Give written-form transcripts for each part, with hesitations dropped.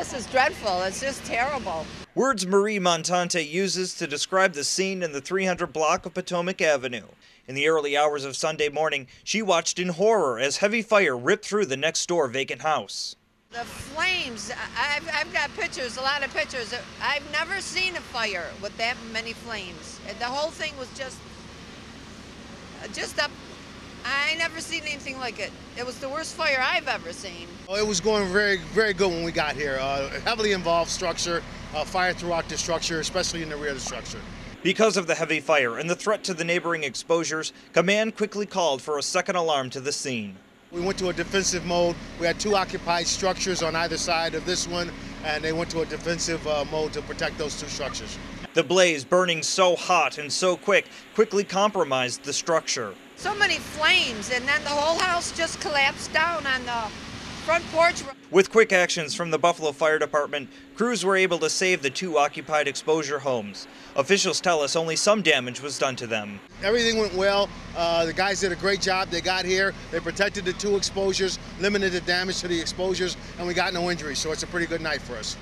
This is dreadful. It's just terrible. Words Marie Montante uses to describe the scene in the 300 block of Potomac Avenue. In the early hours of Sunday morning, she watched in horror as heavy fire ripped through the next door vacant house. The flames, I've got pictures, a lot of pictures. I've never seen a fire with that many flames. The whole thing was just up. I never seen anything like it. It was the worst fire I've ever seen. Oh, it was going very, very good when we got here. Heavily involved structure, fire throughout the structure, especially in the rear of the structure. Because of the heavy fire and the threat to the neighboring exposures, command quickly called for a second alarm to the scene. We went to a defensive mode. We had 2 occupied structures on either side of this one, and they went to a defensive mode to protect those 2 structures. The blaze, burning so hot and so quickly compromised the structure. So many flames, and then the whole house just collapsed down on the front porch. With quick actions from the Buffalo Fire Department, crews were able to save the 2 occupied exposure homes. Officials tell us only some damage was done to them. Everything went well. The guys did a great job. They got here, they protected the 2 exposures, limited the damage to the exposures, and we got no injuries, so it's a pretty good night for us.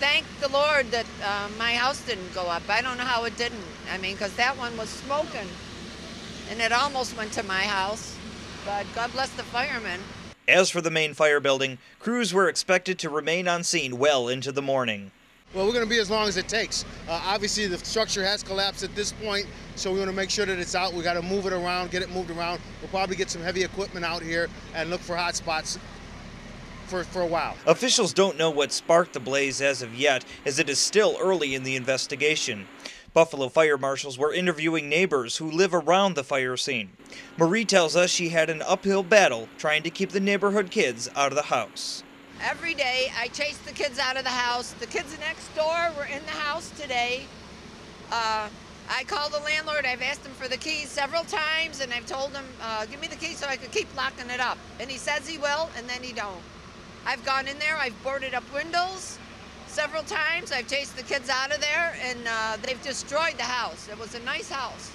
Thank the Lord that my house didn't go up. I don't know how it didn't. I mean, because that one was smoking, and it almost went to my house, but God bless the firemen. As for the main fire building, crews were expected to remain on scene well into the morning. Well, we're going to be as long as it takes. Obviously, the structure has collapsed at this point, so we want to make sure that it's out. We got to move it around, get it moved around. We'll probably get some heavy equipment out here and look for hot spots for a while. Officials don't know what sparked the blaze as of yet, as it is still early in the investigation. Buffalo fire marshals were interviewing neighbors who live around the fire scene. Marie tells us she had an uphill battle trying to keep the neighborhood kids out of the house. Every day I chase the kids out of the house. The kids next door were in the house today. I called the landlord. I've asked him for the keys several times, and I've told him, give me the keys so I could keep locking it up. And he says he will, and then he don't. I've gone in there, I've boarded up windows several times. I've chased the kids out of there, and they've destroyed the house. It was a nice house.